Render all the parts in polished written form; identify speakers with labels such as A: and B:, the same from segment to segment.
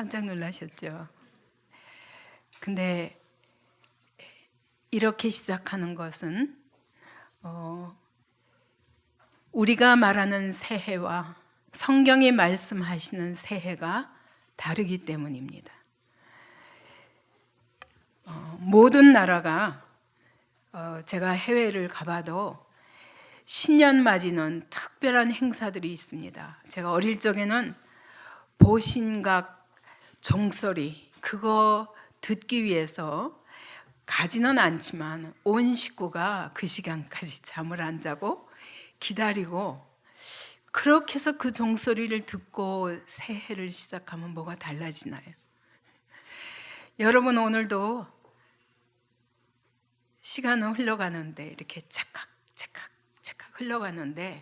A: 깜짝 놀라셨죠? 근데 이렇게 시작하는 것은 우리가 말하는 새해와 성경이 말씀하시는 새해가 다르기 때문입니다. 모든 나라가 제가 해외를 가봐도 신년 맞이는 특별한 행사들이 있습니다. 제가 어릴 적에는 보신각 종소리 그거 듣기 위해서 가지는 않지만 온 식구가 그 시간까지 잠을 안 자고 기다리고, 그렇게 해서 그 종소리를 듣고 새해를 시작하면 뭐가 달라지나요? 여러분, 오늘도 시간은 흘러가는데 이렇게 착각 흘러가는데,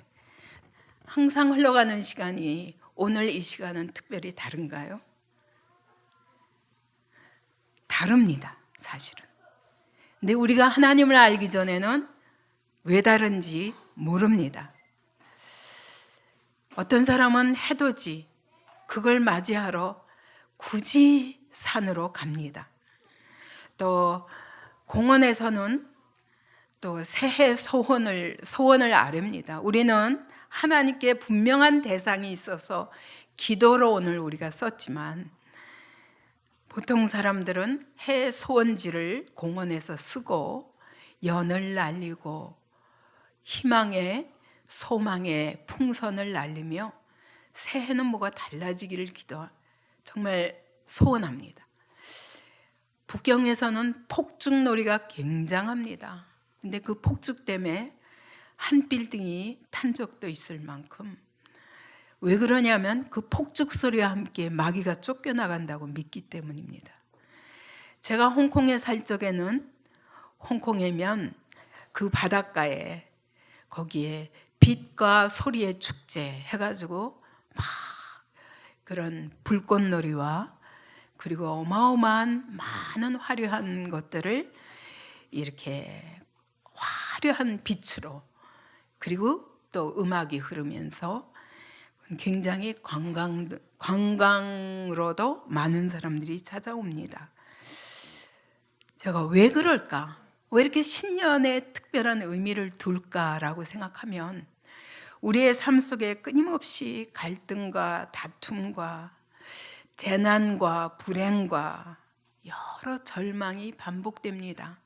A: 항상 흘러가는 시간이 오늘 이 시간은 특별히 다른가요? 다릅니다, 사실은. 근데 우리가 하나님을 알기 전에는 왜 다른지 모릅니다. 어떤 사람은 해돋이, 그걸 맞이하러 굳이 산으로 갑니다. 또 공원에서는 또 새해 소원을 아뢰입니다. 우리는 하나님께 분명한 대상이 있어서 기도로 오늘 우리가 썼지만, 보통 사람들은 해 소원지를 공원에서 쓰고 연을 날리고 희망의 소망의 풍선을 날리며 새해는 뭐가 달라지기를 정말 소원합니다. 북경에서는 폭죽놀이가 굉장합니다. 근데 그 폭죽 때문에 한 빌딩이 탄 적도 있을 만큼, 왜 그러냐면 그 폭죽 소리와 함께 마귀가 쫓겨나간다고 믿기 때문입니다. 제가 홍콩에 살 적에는, 홍콩이면 그 바닷가에 거기에 빛과 소리의 축제 해가지고 막 그런 불꽃놀이와 그리고 어마어마한 많은 화려한 것들을 이렇게 화려한 빛으로, 그리고 또 음악이 흐르면서 굉장히 관광으로도 많은 사람들이 찾아옵니다. 제가 왜 그럴까? 왜 이렇게 신년에 특별한 의미를 둘까라고 생각하면, 우리의 삶 속에 끊임없이 갈등과 다툼과 재난과 불행과 여러 절망이 반복됩니다.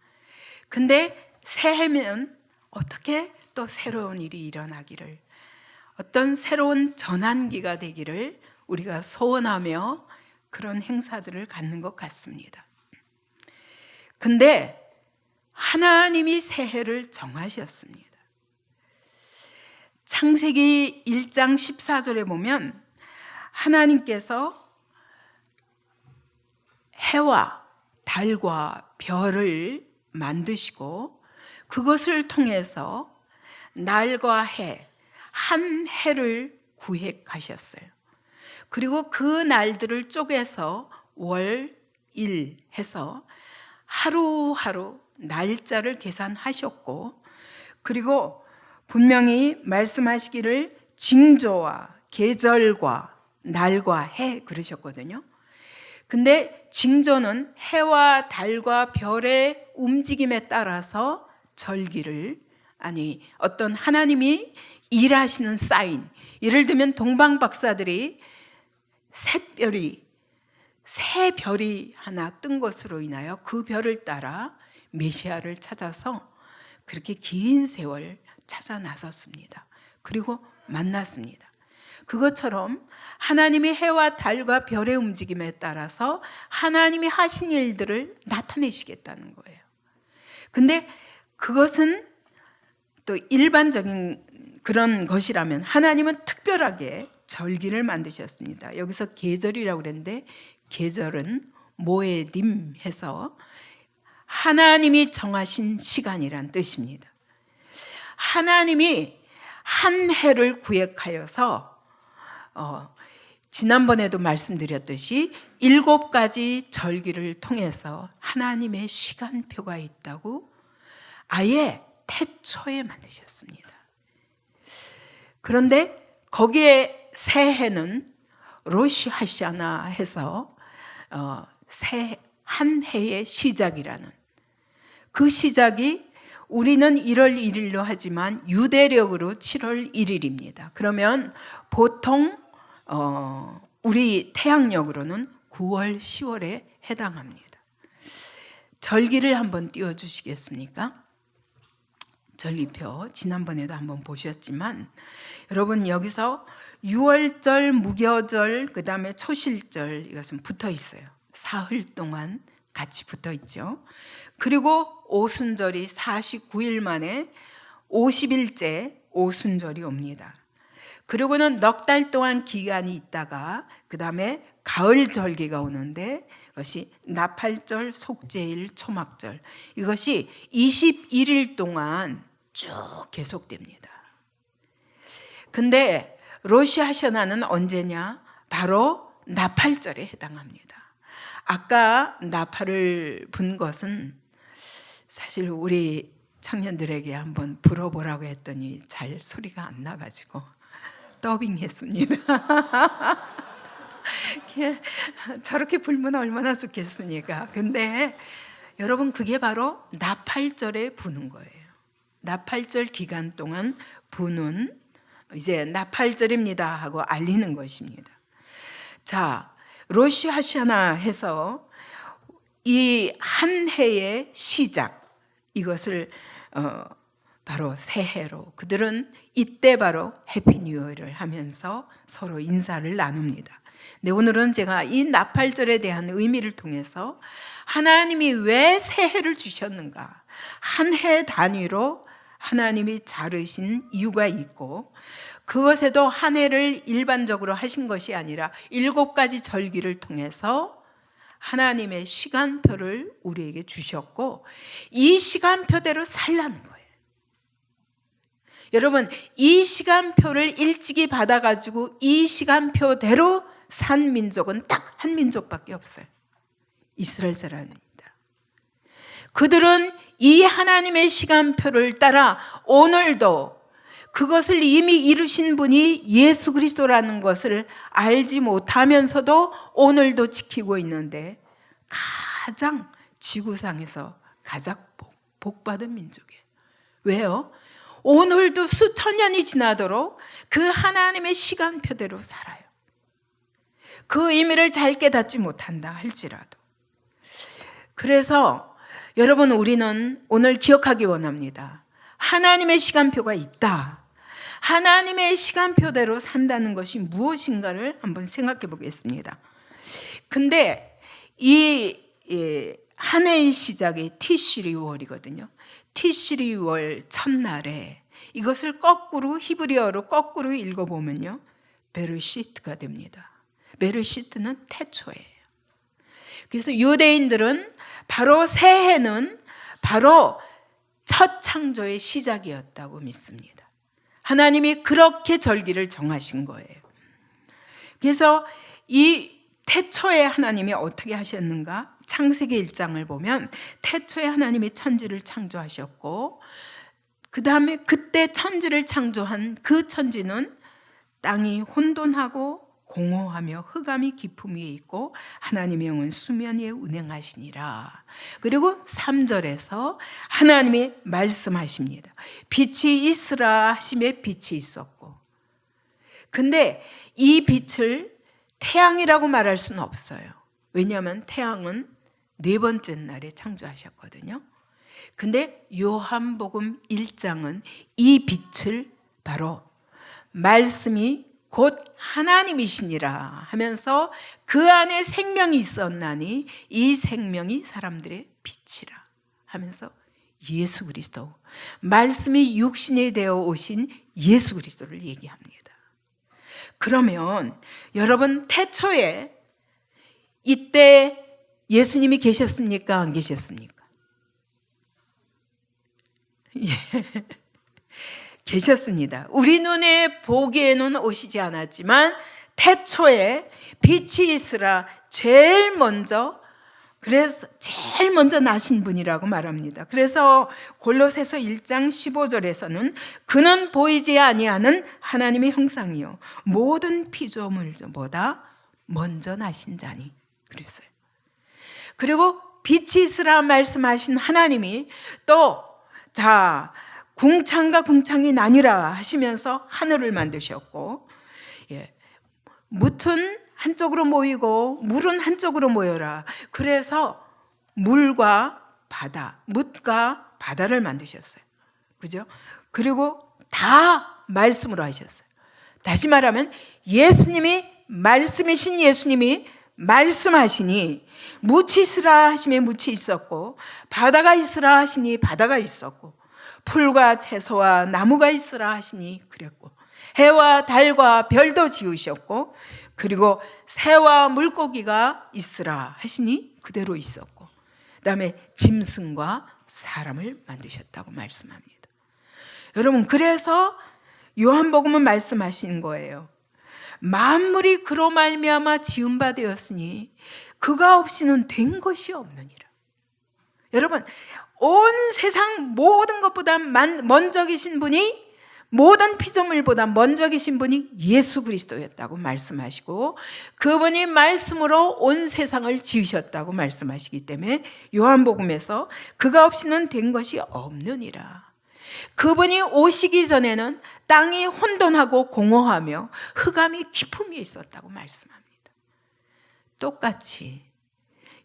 A: 근데 새해면 어떻게 또 새로운 일이 일어나기를, 어떤 새로운 전환기가 되기를 우리가 소원하며 그런 행사들을 갖는 것 같습니다. 근데 하나님이 새해를 정하셨습니다. 창세기 1장 14절에 보면 하나님께서 해와 달과 별을 만드시고 그것을 통해서 날과 해, 한 해를 구획하셨어요. 그리고 그 날들을 쪼개서 월, 일 해서 하루하루 날짜를 계산하셨고, 그리고 분명히 말씀하시기를 징조와 계절과 날과 해 그러셨거든요. 근데 징조는 해와 달과 별의 움직임에 따라서 절기를, 어떤 하나님이 일하시는 사인, 예를 들면 동방 박사들이 새 별이 하나 뜬 것으로 인하여 그 별을 따라 메시아를 찾아서 그렇게 긴 세월 찾아 나섰습니다. 그리고 만났습니다. 그것처럼 하나님이 해와 달과 별의 움직임에 따라서 하나님이 하신 일들을 나타내시겠다는 거예요. 근데 그것은 또 일반적인 그런 것이라면, 하나님은 특별하게 절기를 만드셨습니다. 여기서 계절이라고 그랬는데, 계절은 모에딤 해서 하나님이 정하신 시간이란 뜻입니다. 하나님이 한 해를 구획하여서 지난번에도 말씀드렸듯이 7가지 절기를 통해서 하나님의 시간표가 있다고 아예 태초에 만드셨습니다. 그런데 거기에 새해는 로시 하샤나 해서 한 해의 시작이라는, 그 시작이 우리는 1월 1일로 하지만 유대력으로 7월 1일입니다. 그러면 보통 우리 태양력으로는 9월, 10월에 해당합니다. 절기를 한번 띄워주시겠습니까? 절기표 지난번에도 한번 보셨지만 여러분, 여기서 6월절, 무교절, 그 다음에 초실절, 이것은 붙어 있어요. 사흘 동안 같이 붙어 있죠. 그리고 오순절이 49일 만에 50일째 오순절이 옵니다. 그리고는 넉 달 동안 기간이 있다가 그 다음에 가을 절기가 오는데, 이것이 나팔절, 속죄일, 초막절, 이것이 21일 동안 쭉 계속됩니다. 근데 로시 하샤나는 언제냐? 바로 나팔절에 해당합니다. 아까 나팔을 분 것은 사실 우리 청년들에게 한번 불어보라고 했더니 잘 소리가 안 나가지고 더빙했습니다. 저렇게 불면 얼마나 좋겠습니까? 근데 여러분, 그게 바로 나팔절에 부는 거예요. 나팔절 기간 동안 부는, 이제 나팔절입니다 하고 알리는 것입니다. 자, 로시 하샤나 해서 이 한 해의 시작, 이것을 바로 새해로, 그들은 이때 바로 해피 뉴 이어를 하면서 서로 인사를 나눕니다. 네, 오늘은 제가 이 나팔절에 대한 의미를 통해서 하나님이 왜 새해를 주셨는가, 한 해 단위로 하나님이 자르신 이유가 있고, 그것에도 한 해를 일반적으로 하신 것이 아니라 7가지 절기를 통해서 하나님의 시간표를 우리에게 주셨고, 이 시간표대로 살라는 거예요. 여러분, 이 시간표를 일찍이 받아가지고 이 시간표대로 산 민족은 딱 한 민족밖에 없어요. 이스라엘 사람입니다. 그들은 이 하나님의 시간표를 따라 오늘도 그것을 이미 이루신 분이 예수 그리스도라는 것을 알지 못하면서도 오늘도 지키고 있는데, 가장 지구상에서 가장 복받은 민족이에요. 왜요? 오늘도 수천 년이 지나도록 그 하나님의 시간표대로 살아요. 그 의미를 잘 깨닫지 못한다 할지라도. 그래서 여러분, 우리는 오늘 기억하기 원합니다. 하나님의 시간표가 있다. 하나님의 시간표대로 산다는 것이 무엇인가를 한번 생각해 보겠습니다. 근데 이 한 해의 시작이 티시리월이거든요. 티시리월 첫날에 이것을 거꾸로, 히브리어로 거꾸로 읽어보면요, 베르시트가 됩니다. 베르시트는 태초예요. 그래서 유대인들은 바로 새해는 바로 첫 창조의 시작이었다고 믿습니다. 하나님이 그렇게 절기를 정하신 거예요. 그래서 이 태초에 하나님이 어떻게 하셨는가? 창세기 1장을 보면 태초에 하나님이 천지를 창조하셨고, 그 다음에 그때 천지를 창조한 그 천지는 땅이 혼돈하고 공허하며 흑암이 깊음 위에 있고 하나님의 영은 수면 위에 운행하시니라. 그리고 3절에서 하나님이 말씀하십니다. 빛이 있으라 하심에 빛이 있었고. 근데 이 빛을 태양이라고 말할 수는 없어요. 왜냐하면 태양은 4번째 날에 창조하셨거든요. 근데 요한복음 1장은 이 빛을 바로 말씀이 곧 하나님이시니라 하면서 그 안에 생명이 있었나니 이 생명이 사람들의 빛이라 하면서 예수 그리스도, 말씀이 육신이 되어 오신 예수 그리스도를 얘기합니다. 그러면 여러분, 태초에 이때 예수님이 계셨습니까? 안 계셨습니까? 예. 계셨습니다. 우리 눈에 보기에는 오시지 않았지만 태초에 빛이 있으라 제일 먼저 나신 분이라고 말합니다. 그래서 골로새서 1장 15절에서는 그는 보이지 아니하는 하나님의 형상이요 모든 피조물보다 먼저 나신 자니 그랬어요. 그리고 빛이 있으라 말씀하신 하나님이 또 궁창과 궁창이 나뉘라 하시면서 하늘을 만드셨고, 묻은 한쪽으로 모이고 물은 한쪽으로 모여라. 그래서 물과 바다, 묻과 바다를 만드셨어요. 그죠? 그리고 다 말씀으로 하셨어요. 다시 말하면 예수님이, 말씀이신 예수님이 말씀하시니 묻이 있으라 하시니 묻이 있었고, 바다가 있으라 하시니 바다가 있었고, 풀과 채소와 나무가 있으라 하시니 그랬고, 해와 달과 별도 지으셨고, 그리고 새와 물고기가 있으라 하시니 그대로 있었고, 그 다음에 짐승과 사람을 만드셨다고 말씀합니다. 여러분, 그래서 요한복음은 말씀하신 거예요. 만물이 그로 말미암아 지은 바 되었으니 그가 없이는 된 것이 없느니라. 여러분, 온 세상 모든 것보다 먼저 계신 분이, 모든 피조물보다 먼저 계신 분이 예수 그리스도였다고 말씀하시고, 그분이 말씀으로 온 세상을 지으셨다고 말씀하시기 때문에 요한복음에서 그가 없이는 된 것이 없느니라. 그분이 오시기 전에는 땅이 혼돈하고 공허하며 흑암이 깊음이 있었다고 말씀합니다. 똑같이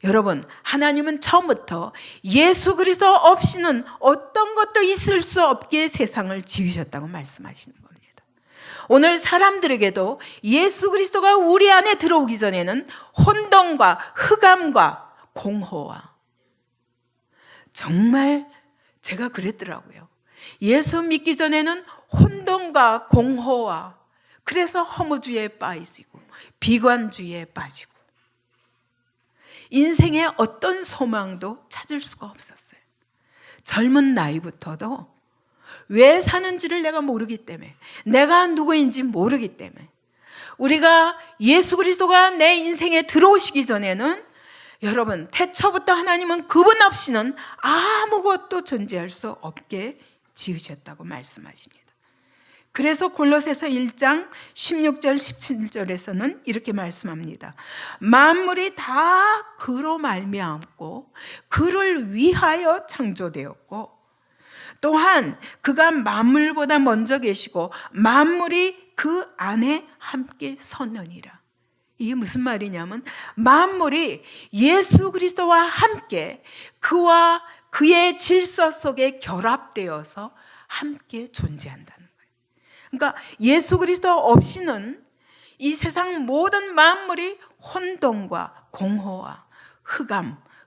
A: 여러분, 하나님은 처음부터 예수 그리스도 없이는 어떤 것도 있을 수 없게 세상을 지으셨다고 말씀하시는 겁니다. 오늘 사람들에게도 예수 그리스도가 우리 안에 들어오기 전에는 혼돈과 흑암과 공허와, 정말 제가 그랬더라고요. 예수 믿기 전에는 혼돈과 공허와, 그래서 허무주의에 빠지고 비관주의에 빠지고 인생의 어떤 소망도 찾을 수가 없었어요. 젊은 나이부터도 왜 사는지를 내가 모르기 때문에, 내가 누구인지 모르기 때문에, 우리가 예수 그리스도가 내 인생에 들어오시기 전에는 여러분, 태초부터 하나님은 그분 없이는 아무것도 존재할 수 없게 지으셨다고 말씀하십니다. 그래서 골로새서 1장 16절 17절에서는 이렇게 말씀합니다. 만물이 다 그로 말미암고 그를 위하여 창조되었고, 또한 그가 만물보다 먼저 계시고 만물이 그 안에 함께 섰느니라. 이게 무슨 말이냐면, 만물이 예수 그리스도와 함께 그와 그의 질서 속에 결합되어서 함께 존재한다는 거예요. 그러니까 예수 그리스도 없이는 이 세상 모든 만물이 혼돈과 공허와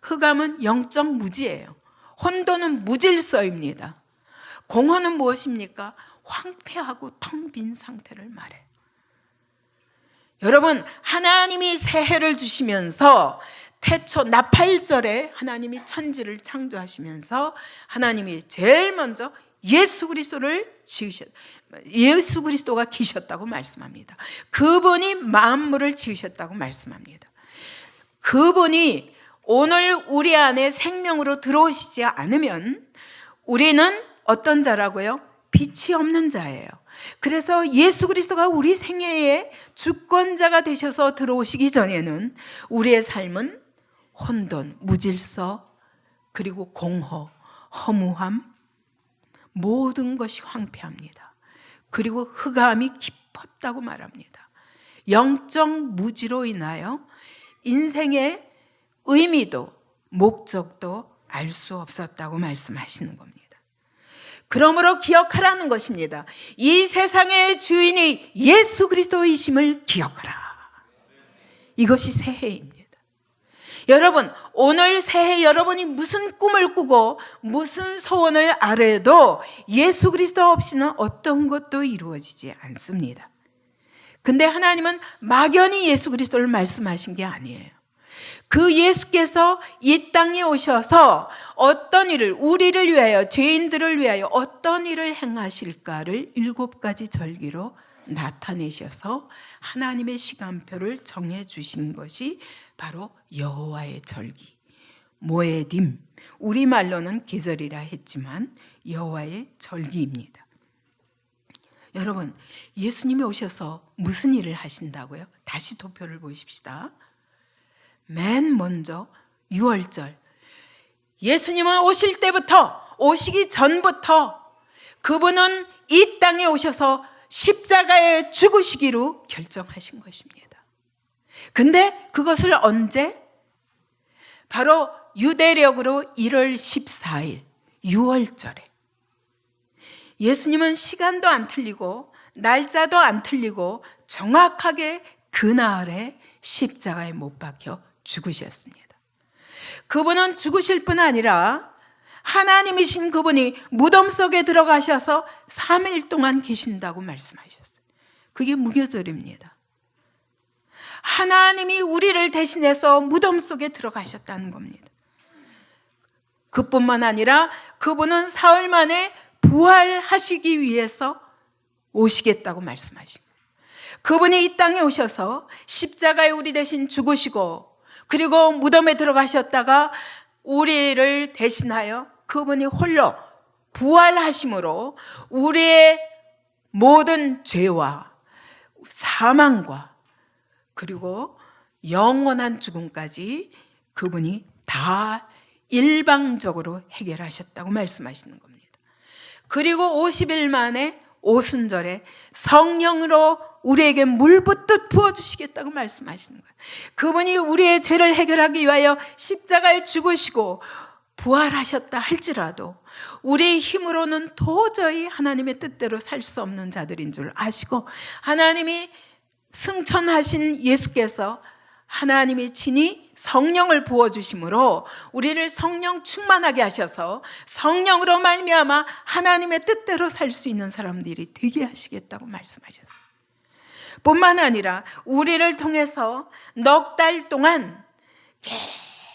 A: 흑암은 영적 무지예요. 혼돈은 무질서입니다. 공허는 무엇입니까? 황폐하고 텅 빈 상태를 말해요. 여러분, 하나님이 새해를 주시면서 태초 나팔절에 하나님이 천지를 창조하시면서 하나님이 제일 먼저 예수 그리스도가 계셨다고 말씀합니다. 그분이 만물을 지으셨다고 말씀합니다. 그분이 오늘 우리 안에 생명으로 들어오시지 않으면 우리는 어떤 자라고요? 빛이 없는 자예요. 그래서 예수 그리스도가 우리 생애의 주권자가 되셔서 들어오시기 전에는 우리의 삶은 혼돈, 무질서, 그리고 공허, 허무함, 모든 것이 황폐합니다. 그리고 흑암이 깊었다고 말합니다. 영적 무지로 인하여 인생의 의미도 목적도 알 수 없었다고 말씀하시는 겁니다. 그러므로 기억하라는 것입니다. 이 세상의 주인이 예수 그리스도이심을 기억하라. 이것이 새해입니다. 여러분, 오늘 새해 여러분이 무슨 꿈을 꾸고 무슨 소원을 아래도 예수 그리스도 없이는 어떤 것도 이루어지지 않습니다. 근데 하나님은 막연히 예수 그리스도를 말씀하신 게 아니에요. 그 예수께서 이 땅에 오셔서 어떤 일을, 우리를 위하여, 죄인들을 위하여 어떤 일을 행하실까를 7가지 절기로 나타내셔서 하나님의 시간표를 정해 주신 것이 바로 여호와의 절기, 모에딤, 우리말로는 계절이라 했지만 여호와의 절기입니다. 여러분, 예수님이 오셔서 무슨 일을 하신다고요? 다시 도표를 보십시다. 맨 먼저 유월절, 예수님은 오실 때부터, 오시기 전부터 그분은 이 땅에 오셔서 십자가에 죽으시기로 결정하신 것입니다. 근데 그것을 언제? 바로 유대력으로 1월 14일 유월절에. 예수님은 시간도 안 틀리고 날짜도 안 틀리고 정확하게 그날에 십자가에 못 박혀 죽으셨습니다. 그분은 죽으실 뿐 아니라 하나님이신 그분이 무덤 속에 들어가셔서 3일 동안 계신다고 말씀하셨어요. 그게 무교절입니다. 하나님이 우리를 대신해서 무덤 속에 들어가셨다는 겁니다. 그뿐만 아니라 그분은 사흘 만에 부활하시기 위해서 오시겠다고 말씀하신 거예요. 그분이 이 땅에 오셔서 십자가에 우리 대신 죽으시고 그리고 무덤에 들어가셨다가 우리를 대신하여 그분이 홀로 부활하심으로 우리의 모든 죄와 사망과 그리고 영원한 죽음까지 그분이 다 일방적으로 해결하셨다고 말씀하시는 겁니다. 그리고 50일 만에 오순절에 성령으로 우리에게 물 붓듯 부어주시겠다고 말씀하시는 거예요. 그분이 우리의 죄를 해결하기 위하여 십자가에 죽으시고 부활하셨다 할지라도 우리의 힘으로는 도저히 하나님의 뜻대로 살 수 없는 자들인 줄 아시고 하나님이 승천하신 예수께서 하나님이 친히 성령을 부어주심으로 우리를 성령 충만하게 하셔서 성령으로 말미암아 하나님의 뜻대로 살 수 있는 사람들이 되게 하시겠다고 말씀하셨어요. 뿐만 아니라 우리를 통해서 넉 달 동안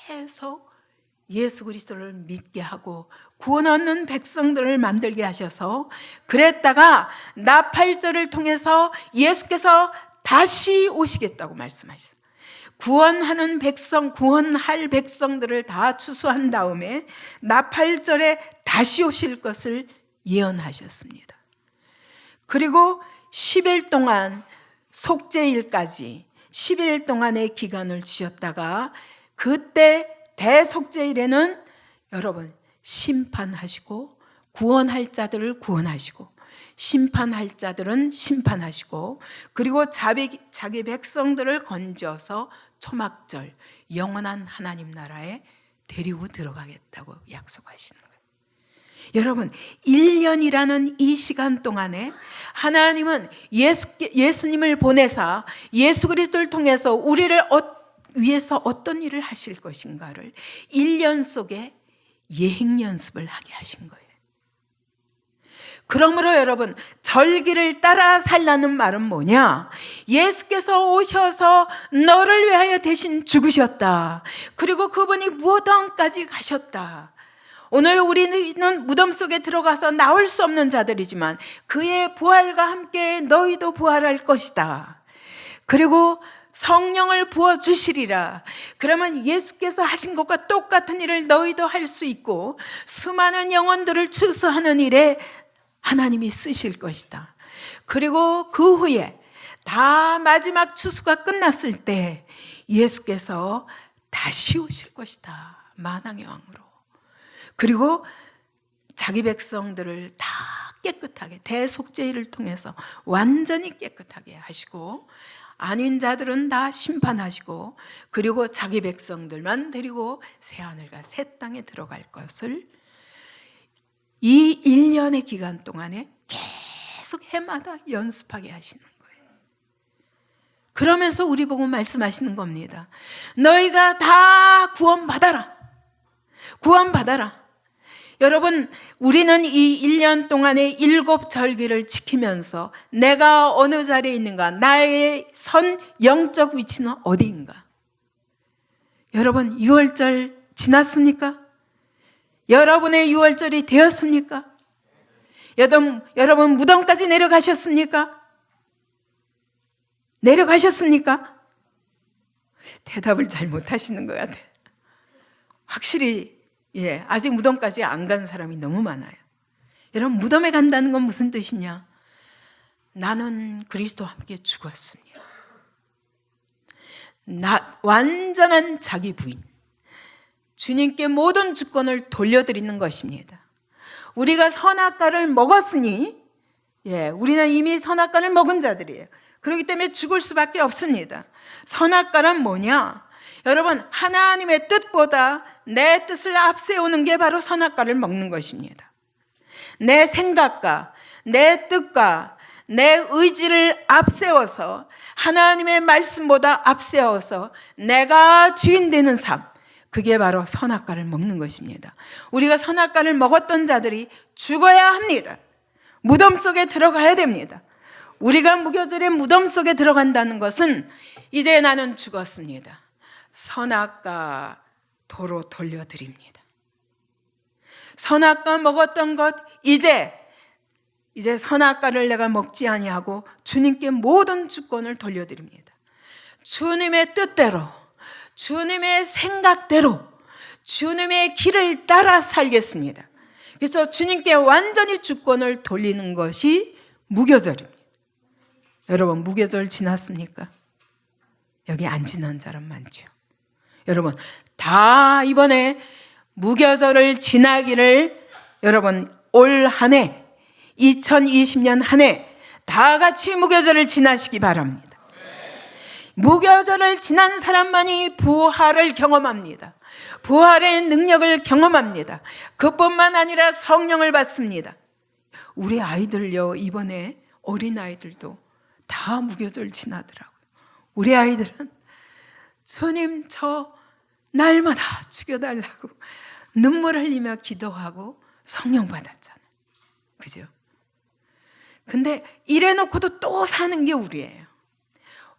A: 계속 예수 그리스도를 믿게 하고 구원 얻는 백성들을 만들게 하셔서 그랬다가 나팔절을 통해서 예수께서 다시 오시겠다고 말씀하셨어요. 구원하는 백성, 구원할 백성들을 다 추수한 다음에 나팔절에 다시 오실 것을 예언하셨습니다. 그리고 10일 동안 속죄일까지 10일 동안의 기간을 주셨다가 그때 대속죄일에는 여러분 심판하시고 구원할 자들을 구원하시고 심판할 자들은 심판하시고 그리고 자기 백성들을 건져서 초막절 영원한 하나님 나라에 데리고 들어가겠다고 약속하시는 거예요. 여러분 1년이라는 이 시간 동안에 하나님은 예수님을 보내사 예수 그리스도를 통해서 우리를 위해서 어떤 일을 하실 것인가를 1년 속에 예행 연습을 하게 하신 거예요. 그러므로 여러분 절기를 따라 살라는 말은 뭐냐? 예수께서 오셔서 너를 위하여 대신 죽으셨다. 그리고 그분이 무덤까지 가셨다. 오늘 우리는 무덤 속에 들어가서 나올 수 없는 자들이지만 그의 부활과 함께 너희도 부활할 것이다. 그리고 성령을 부어주시리라. 그러면 예수께서 하신 것과 똑같은 일을 너희도 할 수 있고 수많은 영혼들을 추수하는 일에 하나님이 쓰실 것이다. 그리고 그 후에 다 마지막 추수가 끝났을 때 예수께서 다시 오실 것이다. 만왕의 왕으로. 그리고 자기 백성들을 다 깨끗하게 대속죄일을 통해서 완전히 깨끗하게 하시고 아닌 자들은 다 심판하시고 그리고 자기 백성들만 데리고 새하늘과 새 땅에 들어갈 것을 이 1년의 기간 동안에 계속 해마다 연습하게 하시는 거예요. 그러면서 우리 보고 말씀하시는 겁니다. 너희가 다 구원받아라. 구원받아라. 여러분 우리는 이 1년 동안의 7절기를 지키면서 내가 어느 자리에 있는가, 나의 선 영적 위치는 어디인가. 여러분 6월절 지났습니까? 여러분의 6월절이 되었습니까? 여러분 무덤까지 내려가셨습니까? 내려가셨습니까? 대답을 잘 못하시는 것 같아요. 확실히 아직 무덤까지 안 간 사람이 너무 많아요. 여러분 무덤에 간다는 건 무슨 뜻이냐? 나는 그리스도와 함께 죽었습니다. 완전한 자기 부인, 주님께 모든 주권을 돌려드리는 것입니다. 우리가 선악과를 먹었으니, 우리는 이미 선악과를 먹은 자들이에요. 그렇기 때문에 죽을 수밖에 없습니다. 선악과란 뭐냐? 여러분, 하나님의 뜻보다 내 뜻을 앞세우는 게 바로 선악과를 먹는 것입니다. 내 생각과 내 뜻과 내 의지를 앞세워서 하나님의 말씀보다 앞세워서 내가 주인 되는 삶, 그게 바로 선악과를 먹는 것입니다. 우리가 선악과를 먹었던 자들이 죽어야 합니다. 무덤 속에 들어가야 됩니다. 우리가 무교절에 무덤 속에 들어간다는 것은 이제 나는 죽었습니다. 선악과 도로 돌려드립니다. 선악과 먹었던 것, 이제 선악과를 내가 먹지 아니하고 주님께 모든 주권을 돌려드립니다. 주님의 뜻대로, 주님의 생각대로, 주님의 길을 따라 살겠습니다. 그래서 주님께 완전히 주권을 돌리는 것이 무교절입니다. 여러분, 무교절 지났습니까? 여기 안 지난 사람 많죠. 여러분, 다 이번에 무교절을 지나기를 여러분 올 한 해 2020년 한 해 다 같이 무교절을 지나시기 바랍니다. 무교절을 지난 사람만이 부활을 경험합니다. 부활의 능력을 경험합니다. 그뿐만 아니라 성령을 받습니다. 우리 아이들요, 이번에 어린아이들도 다 무교절 지나더라고요. 우리 아이들은 주님 저 날마다 죽여달라고 눈물 흘리며 기도하고 성령 받았잖아요. 그죠? 근데 이래놓고도 또 사는 게 우리예요.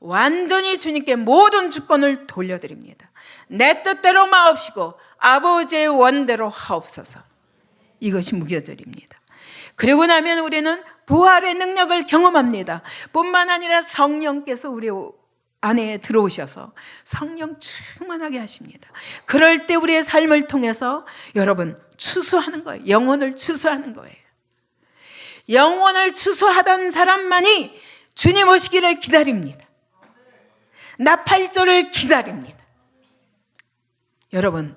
A: 완전히 주님께 모든 주권을 돌려드립니다. 내 뜻대로 마옵시고 아버지의 원대로 하옵소서. 이것이 무교절입니다. 그리고 나면 우리는 부활의 능력을 경험합니다. 뿐만 아니라 성령께서 우리 안에 들어오셔서 성령 충만하게 하십니다. 그럴 때 우리의 삶을 통해서 여러분 추수하는 거예요. 영혼을 추수하는 거예요. 영혼을 추수하던 사람만이 주님 오시기를 기다립니다. 나팔절을 기다립니다. 여러분,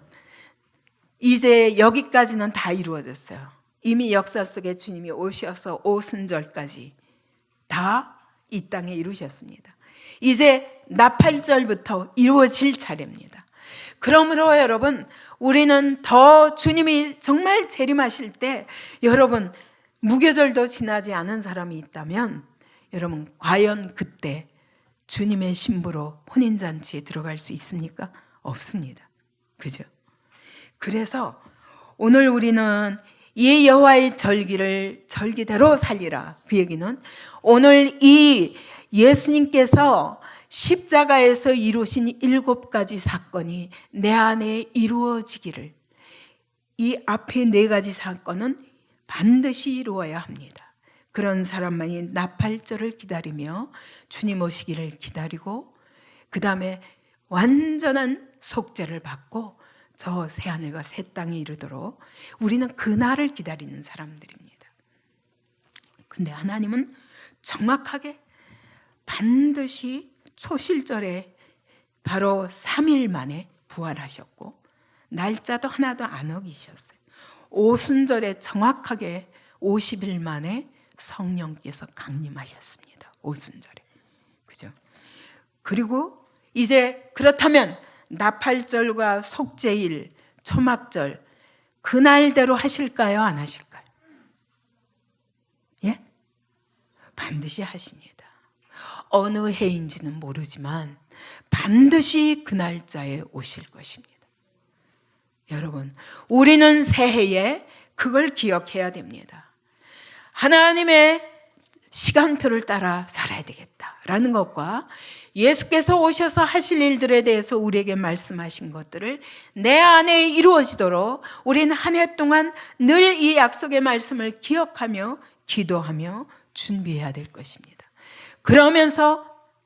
A: 이제 여기까지는 다 이루어졌어요. 이미 역사 속에 주님이 오셔서 오순절까지 다 이 땅에 이루셨습니다. 이제 나팔절부터 이루어질 차례입니다. 그러므로 여러분, 우리는 더 주님이 정말 재림하실 때 여러분 무교절도 지나지 않은 사람이 있다면 여러분 과연 그때 주님의 신부로 혼인잔치에 들어갈 수 있습니까? 없습니다. 그죠? 그래서 오늘 우리는 이 여호와의 절기를 절기대로 살리라. 그 얘기는 오늘 이 예수님께서 십자가에서 이루신 7가지 사건이 내 안에 이루어지기를, 이 앞에 4가지 사건은 반드시 이루어야 합니다. 그런 사람만이 나팔절을 기다리며 주님 오시기를 기다리고 그 다음에 완전한 속죄를 받고 저 새하늘과 새 땅에 이르도록 우리는 그날을 기다리는 사람들입니다. 근데 하나님은 정확하게 반드시 초실절에 바로 3일 만에 부활하셨고 날짜도 하나도 안 어기셨어요. 오순절에 정확하게 50일 만에 성령께서 강림하셨습니다. 오순절에. 그죠? 그리고 이제 그렇다면 나팔절과 속죄일, 초막절 그날대로 하실까요? 안 하실까요? 예? 반드시 하십니다. 어느 해인지는 모르지만 반드시 그 날짜에 오실 것입니다. 여러분, 우리는 새해에 그걸 기억해야 됩니다. 하나님의 시간표를 따라 살아야 되겠다라는 것과 예수께서 오셔서 하실 일들에 대해서 우리에게 말씀하신 것들을 내 안에 이루어지도록 우리는 한 해 동안 늘 이 약속의 말씀을 기억하며 기도하며 준비해야 될 것입니다. 그러면서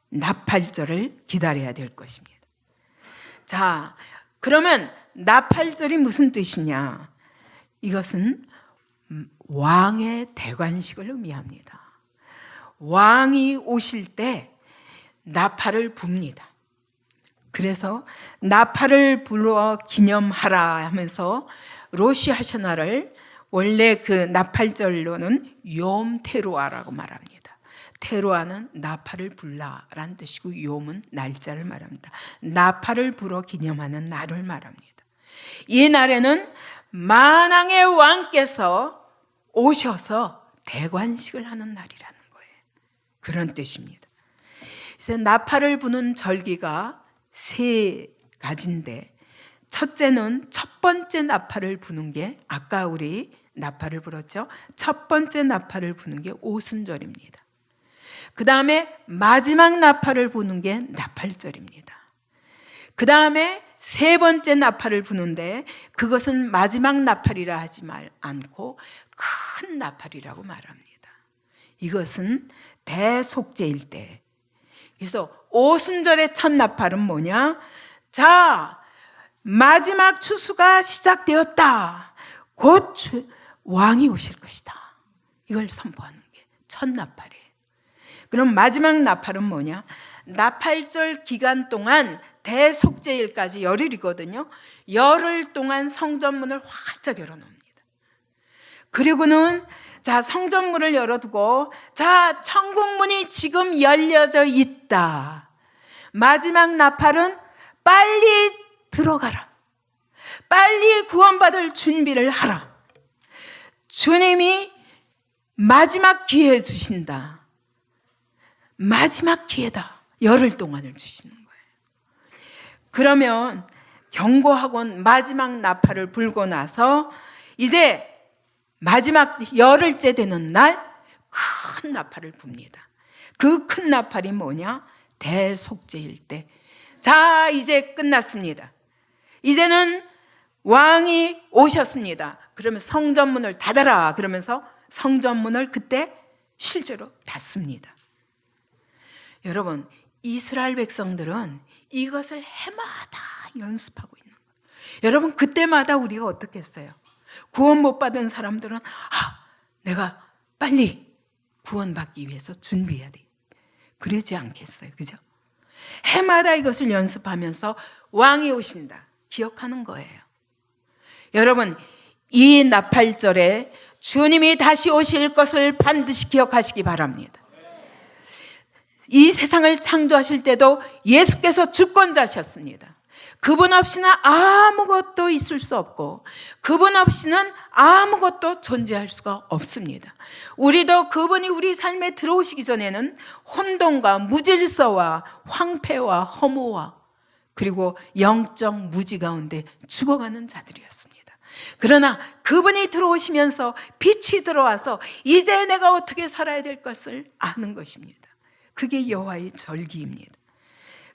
A: 나팔절을 기다려야 될 것입니다. 자, 그러면 나팔절이 무슨 뜻이냐? 이것은 왕의 대관식을 의미합니다. 왕이 오실 때 나팔을 붑니다. 그래서 나팔을 불어 기념하라 하면서 로시 하샤나를 원래 그 나팔절로는 욤 테루아라고 말합니다. 테루아는 나팔을 불라라는 뜻이고 욤은 날짜를 말합니다. 나팔을 불어 기념하는 날을 말합니다. 이 날에는 만왕의 왕께서 오셔서 대관식을 하는 날이라는 거예요. 그런 뜻입니다. 그래서 나팔을 부는 절기가 세 가지인데, 첫째는 첫 번째 나팔을 부는 게, 아까 우리 나팔을 불었죠? 첫 번째 나팔을 부는 게 오순절입니다. 그 다음에 마지막 나팔을 부는 게 나팔절입니다. 그 다음에 세 번째 나팔을 부는데, 그것은 마지막 나팔이라 하지 않고 큰 나팔이라고 말합니다. 이것은 대속죄일 때. 그래서 오순절의 첫 나팔은 뭐냐? 자, 마지막 추수가 시작되었다. 곧 왕이 오실 것이다. 이걸 선포하는 게 첫 나팔이에요. 그럼 마지막 나팔은 뭐냐? 나팔절 기간 동안 대속죄일까지 열흘이거든요. 열흘 동안 성전문을 활짝 열어놓습니다. 그리고는 자, 성전문을 열어두고, 자, 천국문이 지금 열려져 있다. 마지막 나팔은 빨리 들어가라. 빨리 구원받을 준비를 하라. 주님이 마지막 기회 주신다. 마지막 기회다. 열흘 동안을 주시는 거예요. 그러면 경고하고 마지막 나팔을 불고 나서 이제 마지막 열흘째 되는 날 큰 나팔을 붑니다. 그 큰 나팔이 뭐냐? 대속죄일 때. 자, 이제 끝났습니다. 이제는 왕이 오셨습니다. 그러면 성전문을 닫아라. 그러면서 성전문을 그때 실제로 닫습니다. 여러분, 이스라엘 백성들은 이것을 해마다 연습하고 있는 거예요. 여러분, 그때마다 우리가 어떻게 했어요? 구원 못 받은 사람들은 내가 빨리 구원받기 위해서 준비해야 돼. 그러지 않겠어요? 그죠? 해마다 이것을 연습하면서 왕이 오신다. 기억하는 거예요. 여러분, 이 나팔절에 주님이 다시 오실 것을 반드시 기억하시기 바랍니다. 이 세상을 창조하실 때도 예수께서 주권자셨습니다. 그분 없이는 아무것도 있을 수 없고, 그분 없이는 아무것도 존재할 수가 없습니다. 우리도 그분이 우리 삶에 들어오시기 전에는 혼돈과 무질서와 황폐와 허무와 그리고 영적 무지 가운데 죽어가는 자들이었습니다. 그러나 그분이 들어오시면서 빛이 들어와서 이제 내가 어떻게 살아야 될 것을 아는 것입니다. 그게 여호와의 절기입니다.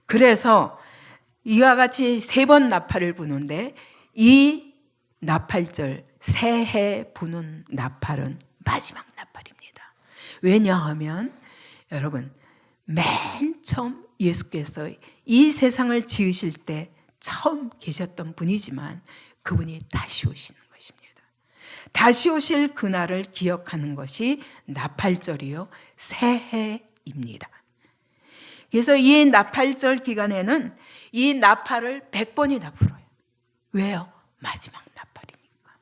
A: 그래서 이와 같이 세 번 나팔을 부는데, 이 나팔절 새해 부는 나팔은 마지막 나팔입니다. 왜냐하면 여러분, 맨 처음 예수께서 이 세상을 지으실 때 처음 계셨던 분이지만 그분이 다시 오시는 것입니다. 다시 오실 그날을 기억하는 것이 나팔절이요, 새해입니다. 그래서 이 나팔절 기간에는 이 나팔을 100번이나 불어요. 왜요? 마지막 나팔이니까.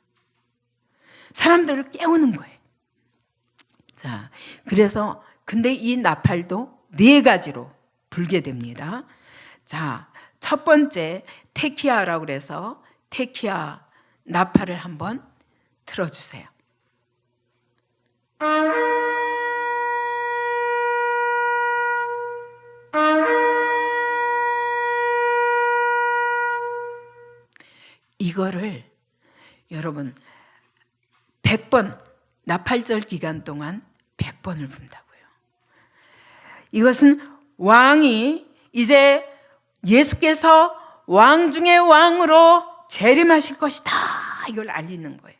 A: 사람들을 깨우는 거예요. 자, 그래서 근데 이 나팔도 네 가지로 불게 됩니다. 자, 첫 번째 테키아라고 그래서 테키아 나팔을 한번 틀어주세요. 이거를 여러분 100번, 나팔절 기간 동안 100번을 분다고요. 이것은 왕이 이제 예수께서 왕 중의 왕으로 재림하실 것이다, 이걸 알리는 거예요.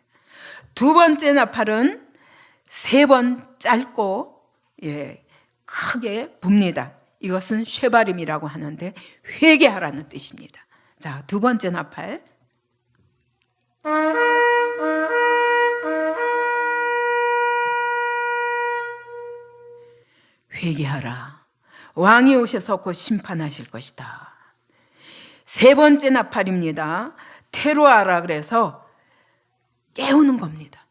A: 두 번째 나팔은 3번 짧고 크게 붑니다. 이것은 쉐바림이라고 하는데 회개하라는 뜻입니다. 자, 두 번째 나팔. 회개하라. 왕이 오셔서 곧 심판하실 것이다. 세 번째 나팔입니다. 테루아라 그래서 깨우는 겁니다.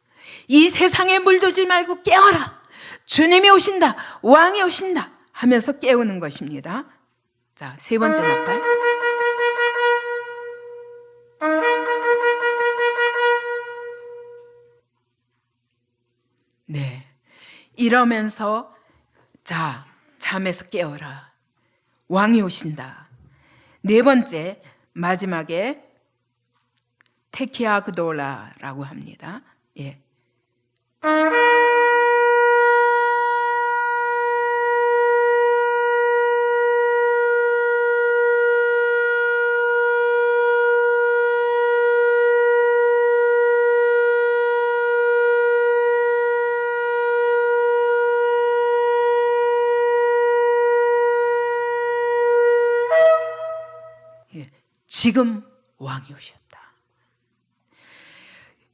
A: 이 세상에 물들지 말고 깨어라. 주님이 오신다. 왕이 오신다. 하면서 깨우는 것입니다. 자, 세 번째 나팔. 네. 이러면서 자, 잠에서 깨어라. 왕이 오신다. 네 번째, 마지막에 테키아 그돌라라고 합니다. 예. 지금 왕이 오셨다.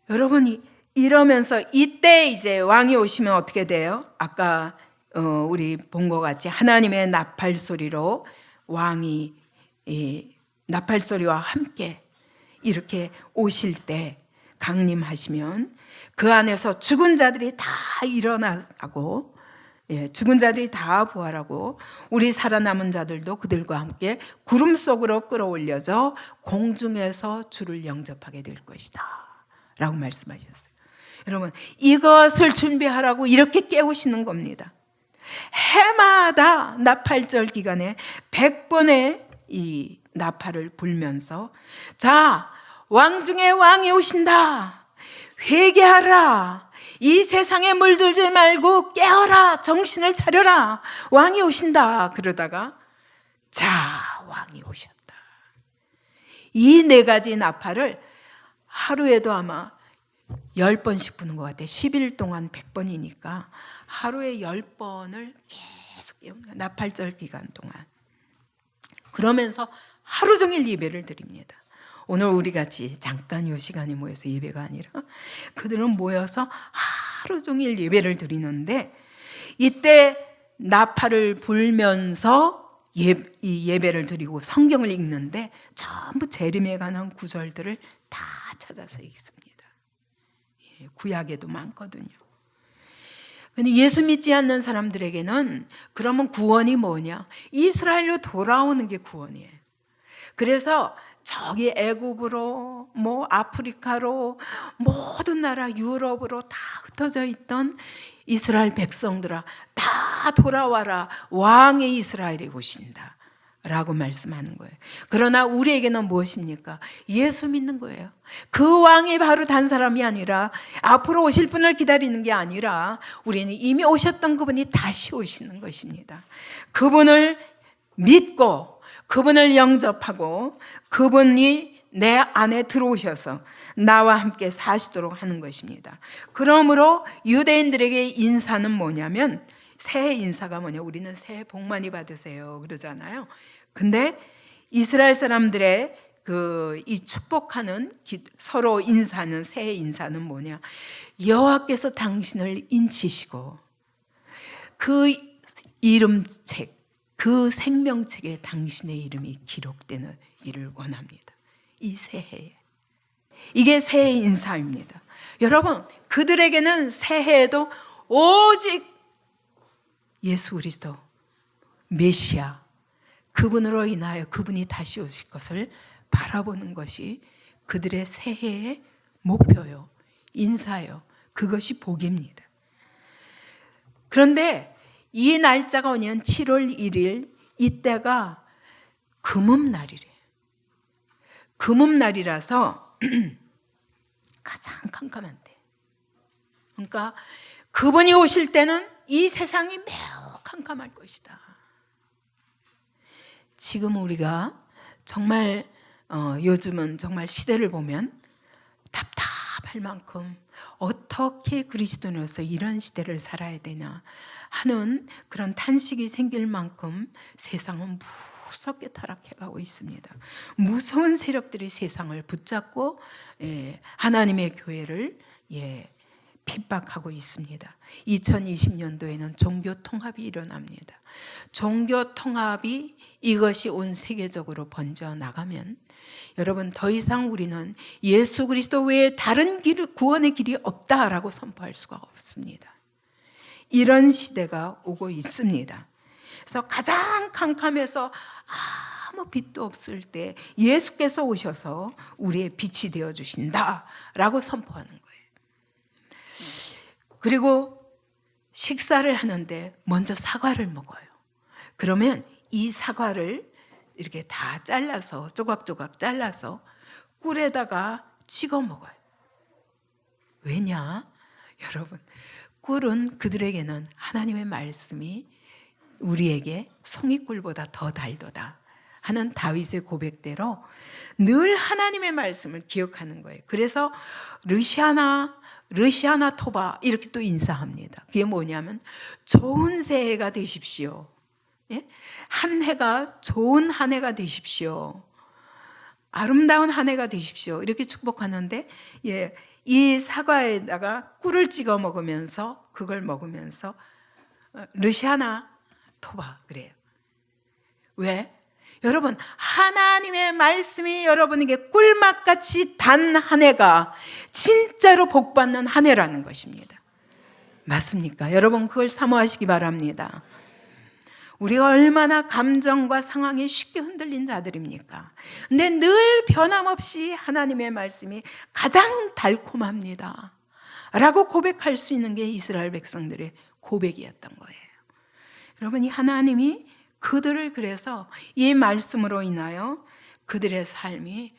A: 여러분이 이러면서 이때 이제 왕이 오시면 어떻게 돼요? 아까 우리 본 것 같이 하나님의 나팔 소리로 왕이 나팔 소리와 함께 이렇게 오실 때 강림하시면 그 안에서 죽은 자들이 다 일어나고 죽은 자들이 다 부활하고 우리 살아남은 자들도 그들과 함께 구름 속으로 끌어올려져 공중에서 주를 영접하게 될 것이다 라고 말씀하셨어요. 여러분, 이것을 준비하라고 이렇게 깨우시는 겁니다. 해마다 나팔절 기간에 100번의 이 나팔을 불면서 자, 왕 중에 왕이 오신다. 회개하라. 이 세상에 물들지 말고 깨어라. 정신을 차려라. 왕이 오신다. 그러다가 자, 왕이 오셨다. 이 네 가지 나팔을 하루에도 아마 10번씩 부는 것 같아요. 10일 동안 100번이니까 하루에 10번을 계속 나팔절 기간 동안. 그러면서 하루 종일 예배를 드립니다. 오늘 우리 같이 잠깐 이 시간에 모여서 예배가 아니라 그들은 모여서 하루 종일 예배를 드리는데 이때 나팔을 불면서 이 예배를 드리고 성경을 읽는데 전부 재림에 관한 구절들을 다 찾아서 읽습니다. 구약에도 많거든요. 근데 예수 믿지 않는 사람들에게는 그러면 구원이 뭐냐? 이스라엘로 돌아오는 게 구원이에요. 그래서 저기 애굽으로 뭐 아프리카로 모든 나라 유럽으로 다 흩어져 있던 이스라엘 백성들아 다 돌아와라. 왕의 이스라엘이 오신다 라고 말씀하는 거예요. 그러나 우리에게는 무엇입니까? 예수 믿는 거예요. 그 왕이 바로 단 사람이 아니라 앞으로 오실 분을 기다리는 게 아니라 우리는 이미 오셨던 그분이 다시 오시는 것입니다. 그분을 믿고 그분을 영접하고 그분이 내 안에 들어오셔서 나와 함께 사시도록 하는 것입니다. 그러므로 유대인들에게 인사는 뭐냐면 새해 인사가 뭐냐? 우리는 새해 복 많이 받으세요 그러잖아요. 근데 이스라엘 사람들의 이 축복하는 서로 인사는 새해 인사는 뭐냐? 여호와께서 당신을 인치시고 그 이름책 그 생명책에 당신의 이름이 기록되는 일을 원합니다. 이 새해에. 이게 새해 인사입니다. 여러분, 그들에게는 새해에도 오직 예수 그리스도 메시아 그분으로 인하여 그분이 다시 오실 것을 바라보는 것이 그들의 새해의 목표요, 인사요. 그것이 복입니다. 그런데 이 날짜가 오면 7월 1일 이때가 금음날이래요. 금음날이라서 가장 캄캄한 때. 그러니까 그분이 오실 때는 이 세상이 매우 캄캄할 것이다. 지금 우리가 정말 요즘은 정말 시대를 보면 답답할 만큼 어떻게 그리스도인으로서 이런 시대를 살아야 되나 하는 그런 탄식이 생길 만큼 세상은 무섭게 타락해가고 있습니다. 무서운 세력들이 세상을 붙잡고 하나님의 교회를 핍박하고 있습니다. 2020년도에는 종교 통합이 일어납니다. 종교 통합이 이것이 온 세계적으로 번져 나가면 여러분 더 이상 우리는 예수 그리스도 외에 다른 구원의 길이 없다라고 선포할 수가 없습니다. 이런 시대가 오고 있습니다. 그래서 가장 캄캄해서 아무 빛도 없을 때 예수께서 오셔서 우리의 빛이 되어 주신다라고 선포하는 거예요. 그리고 식사를 하는데 먼저 사과를 먹어요. 그러면 이 사과를 이렇게 다 잘라서 조각조각 잘라서 꿀에다가 찍어 먹어요. 왜냐? 여러분, 꿀은 그들에게는 하나님의 말씀이 우리에게 송이꿀보다 더 달도다 하는 다윗의 고백대로 늘 하나님의 말씀을 기억하는 거예요. 그래서 르시아나 토바 이렇게 또 인사합니다. 그게 뭐냐면 좋은 새해가 되십시오. 예? 한 해가 좋은 한 해가 되십시오. 아름다운 한 해가 되십시오. 이렇게 축복하는데 예, 이 사과에다가 꿀을 찍어 먹으면서 그걸 먹으면서 르시아나 토바 그래요. 왜? 여러분 하나님의 말씀이 여러분에게 꿀맛같이 단 한 해가 진짜로 복받는 한 해라는 것입니다. 맞습니까? 여러분 그걸 사모하시기 바랍니다. 우리가 얼마나 감정과 상황에 쉽게 흔들린 자들입니까? 근데 늘 변함없이 하나님의 말씀이 가장 달콤합니다 라고 고백할 수 있는 게 이스라엘 백성들의 고백이었던 거예요. 여러분 이 하나님이 그들을 그래서 이 말씀으로 인하여 그들의 삶이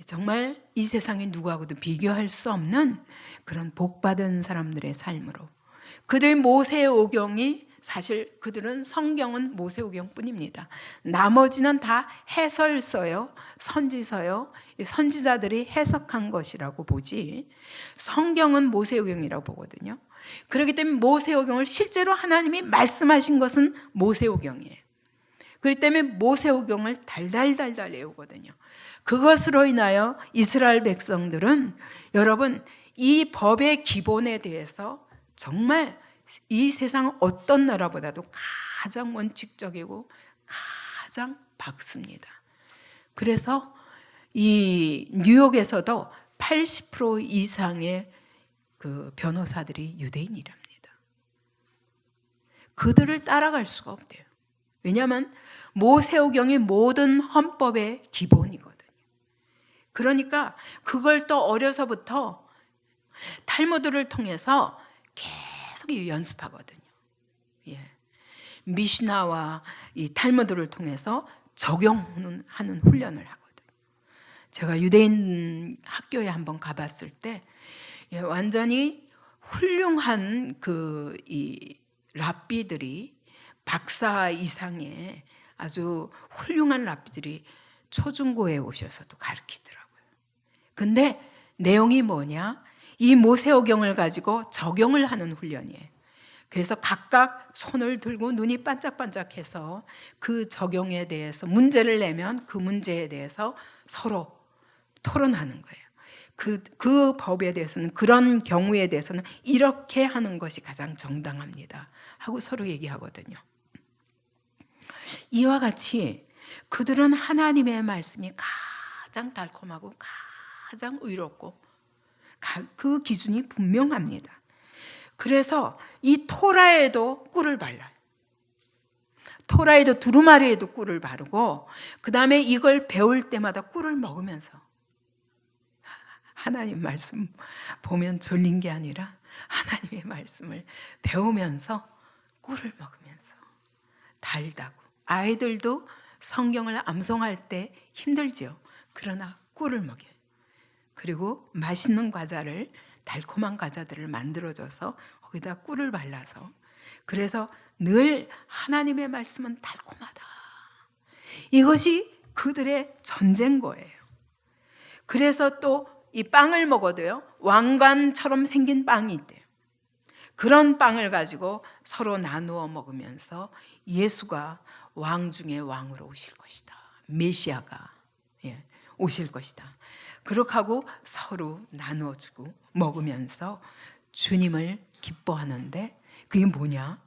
A: 정말 이 세상에 누구하고도 비교할 수 없는 그런 복받은 사람들의 삶으로 그들 모세오경이 사실 그들은 성경은 모세오경뿐입니다. 나머지는 다 해설서요, 선지서요, 선지자들이 해석한 것이라고 보지 성경은 모세오경이라고 보거든요. 그렇기 때문에 모세오경을 실제로 하나님이 말씀하신 것은 모세오경이에요. 그렇기 때문에 모세오경을 달달달달 외우거든요. 그것으로 인하여 이스라엘 백성들은 여러분 이 법의 기본에 대해서 정말 이 세상 어떤 나라보다도 가장 원칙적이고 가장 박습니다. 그래서 이 뉴욕에서도 80% 이상의 그 변호사들이 유대인이랍니다. 그들을 따라갈 수가 없대요. 왜냐하면 모세오경이 모든 헌법의 기본이거든요. 그러니까 그걸 또 어려서부터 탈무드를 통해서 계속 연습하거든요. 예. 미시나와 이 탈무드를 통해서 적용하는 훈련을 하거든요. 제가 유대인 학교에 한번 가봤을 때 예, 완전히 훌륭한 이 랍비들이 박사 이상의 아주 훌륭한 랍비들이 초중고에 오셔서도 가르치더라고요. 근데 내용이 뭐냐? 이 모세오경을 가지고 적용을 하는 훈련이에요. 그래서 각각 손을 들고 눈이 반짝반짝해서 그 적용에 대해서 문제를 내면 그 문제에 대해서 서로 토론하는 거예요. 그 법에 대해서는 그런 경우에 대해서는 이렇게 하는 것이 가장 정당합니다 하고 서로 얘기하거든요. 이와 같이 그들은 하나님의 말씀이 가장 달콤하고 가장 의롭고 그 기준이 분명합니다. 그래서 이 토라에도 꿀을 발라요. 토라에도 두루마리에도 꿀을 바르고 그 다음에 이걸 배울 때마다 꿀을 먹으면서 하나님 말씀 보면 졸린 게 아니라 하나님의 말씀을 배우면서 꿀을 먹으면서 달다고 아이들도 성경을 암송할 때 힘들죠. 그러나 꿀을 먹여요. 그리고 맛있는 과자를 달콤한 과자들을 만들어줘서 거기다 꿀을 발라서 그래서 늘 하나님의 말씀은 달콤하다. 이것이 그들의 전제인 거예요. 그래서 또 이 빵을 먹어도요 왕관처럼 생긴 빵이 있대요. 그런 빵을 가지고 서로 나누어 먹으면서 예수가 왕 중에 왕으로 오실 것이다. 메시아가 오실 것이다. 그렇게 하고 서로 나누어주고 먹으면서 주님을 기뻐하는데 그게 뭐냐?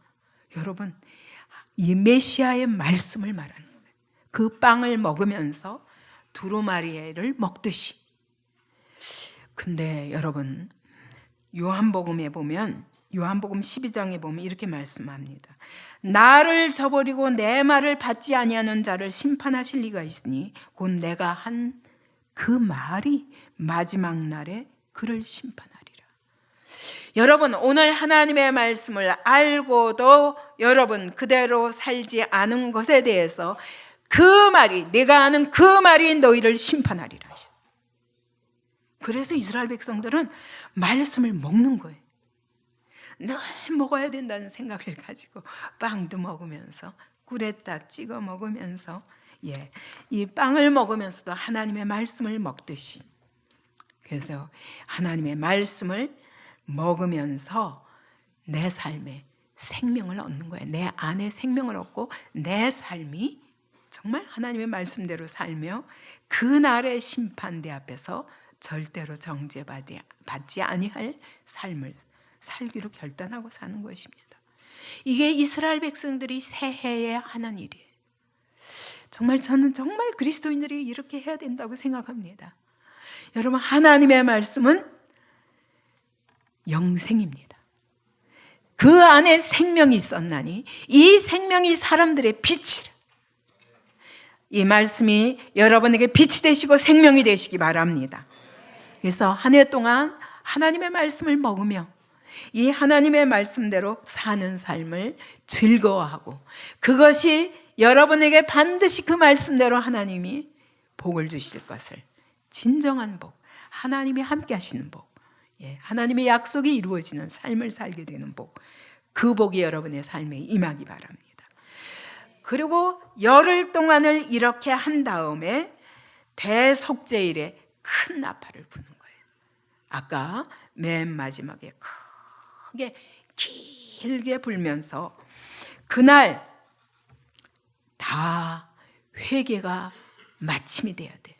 A: 여러분, 이 메시아의 말씀을 말하는 거예요. 그 빵을 먹으면서 두루마리를 먹듯이. 근데 여러분, 요한복음에 보면, 요한복음 12장에 보면 이렇게 말씀합니다. 나를 저버리고 내 말을 받지 아니하는 자를 심판하실 리가 있으니 곧 내가 한 그 말이 마지막 날에 그를 심판하리라. 여러분, 오늘 하나님의 말씀을 알고도 여러분 그대로 살지 않은 것에 대해서 그 말이, 내가 아는 그 말이 너희를 심판하리라. 그래서 이스라엘 백성들은 말씀을 먹는 거예요. 늘 먹어야 된다는 생각을 가지고 빵도 먹으면서 꿀에다 찍어 먹으면서 이 빵을 먹으면서도 하나님의 말씀을 먹듯이, 그래서 하나님의 말씀을 먹으면서 내 삶에 생명을 얻는 거예요. 내 안에 생명을 얻고 내 삶이 정말 하나님의 말씀대로 살며 그날의 심판대 앞에서 절대로 정죄받지 아니할 삶을 살기로 결단하고 사는 것입니다. 이게 이스라엘 백성들이 새해에 하는 일이에요. 정말 저는 정말 그리스도인들이 이렇게 해야 된다고 생각합니다. 여러분, 하나님의 말씀은 영생입니다. 그 안에 생명이 있었나니 이 생명이 사람들의 빛이라. 이 말씀이 여러분에게 빛이 되시고 생명이 되시기 바랍니다. 그래서 한 해 동안 하나님의 말씀을 먹으며 이 하나님의 말씀대로 사는 삶을 즐거워하고, 그것이 여러분에게 반드시 그 말씀대로 하나님이 복을 주실 것을, 진정한 복, 하나님이 함께 하시는 복, 하나님의 약속이 이루어지는 삶을 살게 되는 복, 그 복이 여러분의 삶에 임하기 바랍니다. 그리고 열흘 동안을 이렇게 한 다음에 대속죄일에 큰 나팔을 부는 거예요. 아까 맨 마지막에 크게 길게 불면서 그날 다 회개가 마침이 돼야 돼.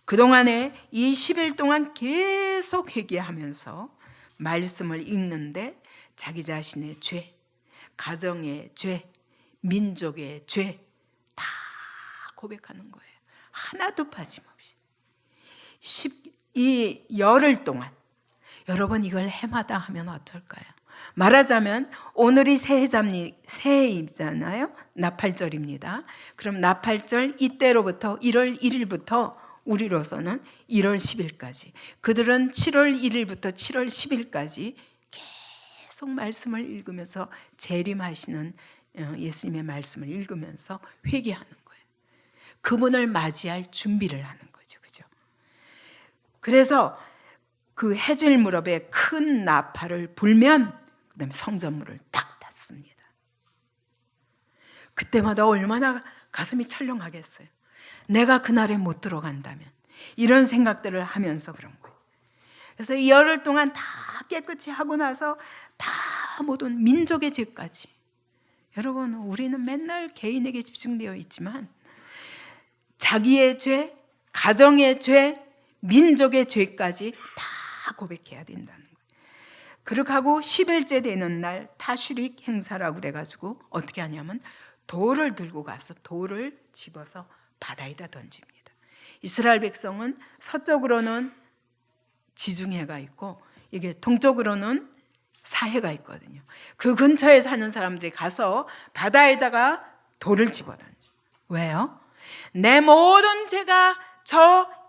A: 그동안에 이 10일 동안 계속 회개하면서 말씀을 읽는데 자기 자신의 죄, 가정의 죄, 민족의 죄 다 고백하는 거예요. 하나도 빠짐없이. 이 열흘 동안 여러분 이걸 해마다 하면 어떨까요? 말하자면 오늘이 새해이잖아요. 나팔절입니다. 그럼 나팔절 이때로부터 1월 1일부터 우리로서는 1월 10일까지, 그들은 7월 1일부터 7월 10일까지 계속 말씀을 읽으면서 재림하시는 예수님의 말씀을 읽으면서 회개하는 거예요. 그분을 맞이할 준비를 하는 거죠. 그죠? 그래서 그 해질 무렵에 큰 나팔을 불면 그다음에 성전문을 딱 닫습니다. 그때마다 얼마나 가슴이 철렁하겠어요. 내가 그날에 못 들어간다면, 이런 생각들을 하면서 그런 거예요. 그래서 이 열흘 동안 다 깨끗이 하고 나서 다 모든 민족의 죄까지, 여러분 우리는 맨날 개인에게 집중되어 있지만 자기의 죄, 가정의 죄, 민족의 죄까지 다 고백해야 된다는 거예요. 그렇게 하고 10일째 되는 날 타슈릭 행사라고 그래가지고 어떻게 하냐면 돌을 들고 가서 돌을 집어서 바다에다 던집니다. 이스라엘 백성은 서쪽으로는 지중해가 있고 이게 동쪽으로는 사해가 있거든요. 그 근처에 사는 사람들이 가서 바다에다가 돌을 집어던져요. 왜요? 내 모든 죄가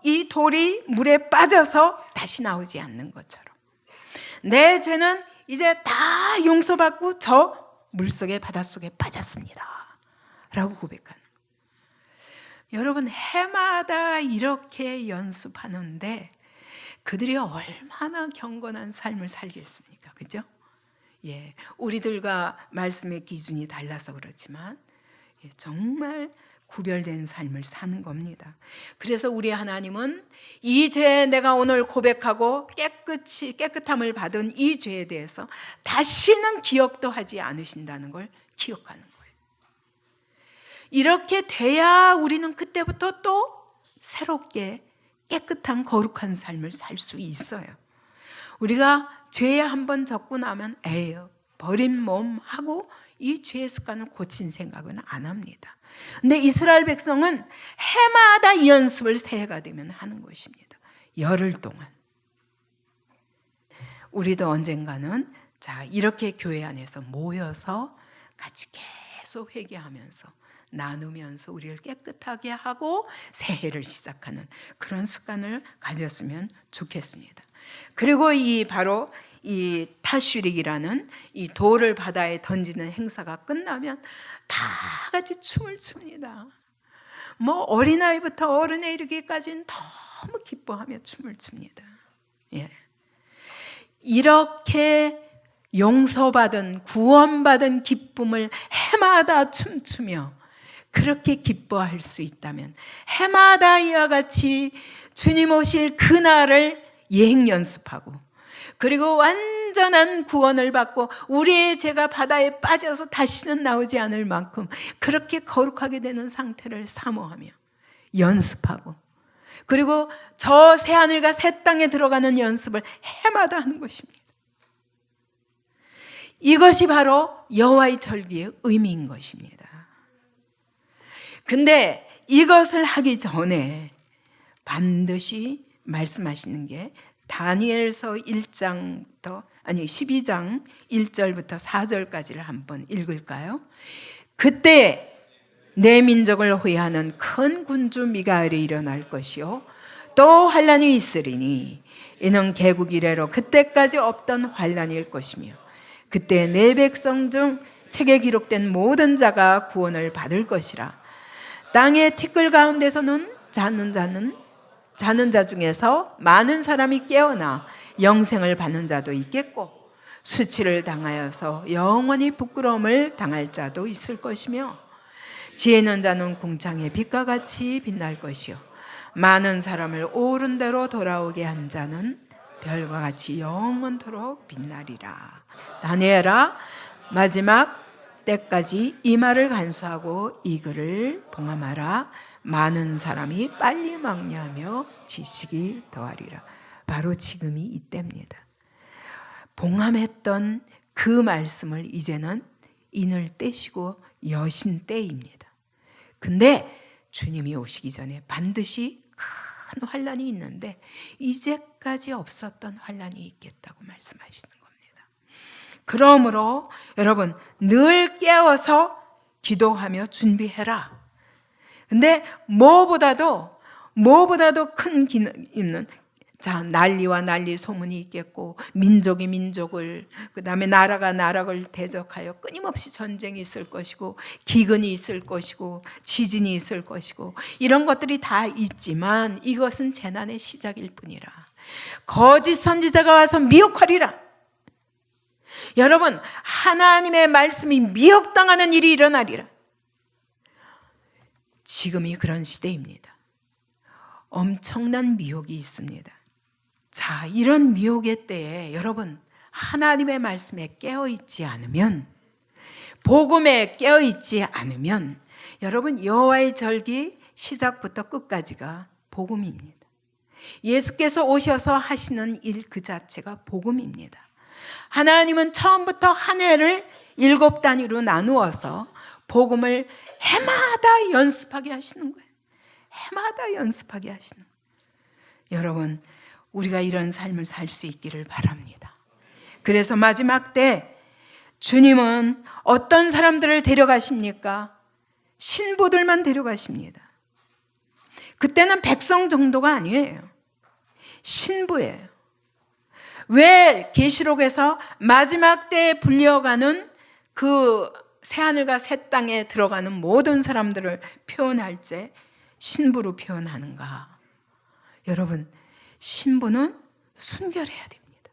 A: 이 돌이 물에 빠져서 다시 나오지 않는 것처럼 내 죄는 이제 다 용서받고 저 물속에 바닷속에 빠졌습니다 라고 고백하는 거예요. 여러분 해마다 이렇게 연습하는데 그들이 얼마나 경건한 삶을 살겠습니까? 그죠? 우리들과 말씀의 기준이 달라서 그렇지만 정말 구별된 삶을 사는 겁니다. 그래서 우리 하나님은 이 죄에 내가 오늘 고백하고 깨끗함을 받은 이 죄에 대해서 다시는 기억도 하지 않으신다는 걸 기억하는 거예요. 이렇게 돼야 우리는 그때부터 또 새롭게 깨끗한 거룩한 삶을 살 수 있어요. 우리가 죄에 한번 졌고 나면 에휴 버린 몸 하고 이 죄의 습관을 고친 생각은 안 합니다. 근데 이스라엘 백성은 해마다 이 연습을 새해가 되면 하는 것입니다. 열흘 동안. 우리도 언젠가는 자 이렇게 교회 안에서 모여서 같이 계속 회개하면서 나누면서 우리를 깨끗하게 하고 새해를 시작하는 그런 습관을 가졌으면 좋겠습니다. 그리고 바로 이 타슈릭이라는 이 돌을 바다에 던지는 행사가 끝나면 다 같이 춤을 춥니다. 뭐 어린아이부터 어른에 이르기까지는 너무 기뻐하며 춤을 춥니다. 예. 이렇게 용서받은 구원받은 기쁨을 해마다 춤추며 그렇게 기뻐할 수 있다면 해마다 이와 같이 주님 오실 그날을 예행 연습하고 그리고 완전한 구원을 받고 우리의 죄가 바다에 빠져서 다시는 나오지 않을 만큼 그렇게 거룩하게 되는 상태를 사모하며 연습하고 그리고 저 새하늘과 새 땅에 들어가는 연습을 해마다 하는 것입니다. 이것이 바로 여호와의 절기의 의미인 것입니다. 근데 이것을 하기 전에 반드시 말씀하시는 게 다니엘서 12장 1절부터 4절까지를 한번 읽을까요? 그때 내 민족을 호위하는 큰 군주 미가엘이 일어날 것이요 또 환란이 있으리니 이는 개국 이래로 그때까지 없던 환란일 것이며 그때 내 백성 중 책에 기록된 모든 자가 구원을 받을 것이라. 땅의 티끌 가운데서는 자는 자 중에서 많은 사람이 깨어나 영생을 받는 자도 있겠고 수치를 당하여서 영원히 부끄러움을 당할 자도 있을 것이며 지혜 있는 자는 궁창의 빛과 같이 빛날 것이요 많은 사람을 옳은 대로 돌아오게 한 자는 별과 같이 영원토록 빛나리라. 다니엘아 마지막 때까지 이 말을 간수하고 이 글을 봉함하라. 많은 사람이 빨리 망려하며 지식이 더하리라. 바로 지금이 이때입니다. 봉함했던 그 말씀을 이제는 인을 떼시고 여신 때입니다. 근데 주님이 오시기 전에 반드시 큰 환란이 있는데 이제까지 없었던 환란이 있겠다고 말씀하시는 겁니다. 그러므로 여러분 늘 깨어서 기도하며 준비해라. 근데 무엇보다도 큰 있는 자 난리와 난리 소문이 있겠고 민족이 민족을 그다음에 나라가 나라를 대적하여 끊임없이 전쟁이 있을 것이고 기근이 있을 것이고 지진이 있을 것이고 이런 것들이 다 있지만 이것은 재난의 시작일 뿐이라. 거짓 선지자가 와서 미혹하리라. 여러분 하나님의 말씀이 미혹당하는 일이 일어나리라. 지금이 그런 시대입니다. 엄청난 미혹이 있습니다. 자, 이런 미혹의 때에 여러분 하나님의 말씀에 깨어있지 않으면 복음에 깨어있지 않으면 여러분 여호와의 절기 시작부터 끝까지가 복음입니다. 예수께서 오셔서 하시는 일 그 자체가 복음입니다. 하나님은 처음부터 한 해를 7단위로 나누어서 복음을 해마다 연습하게 하시는 거예요. 해마다 연습하게 하시는 거예요. 여러분 우리가 이런 삶을 살 수 있기를 바랍니다. 그래서 마지막 때 주님은 어떤 사람들을 데려가십니까? 신부들만 데려가십니다. 그때는 백성 정도가 아니에요. 신부예요. 왜 계시록에서 마지막 때에 불려가는 그 새하늘과 새 땅에 들어가는 모든 사람들을 표현할 때 신부로 표현하는가? 여러분 신부는 순결해야 됩니다.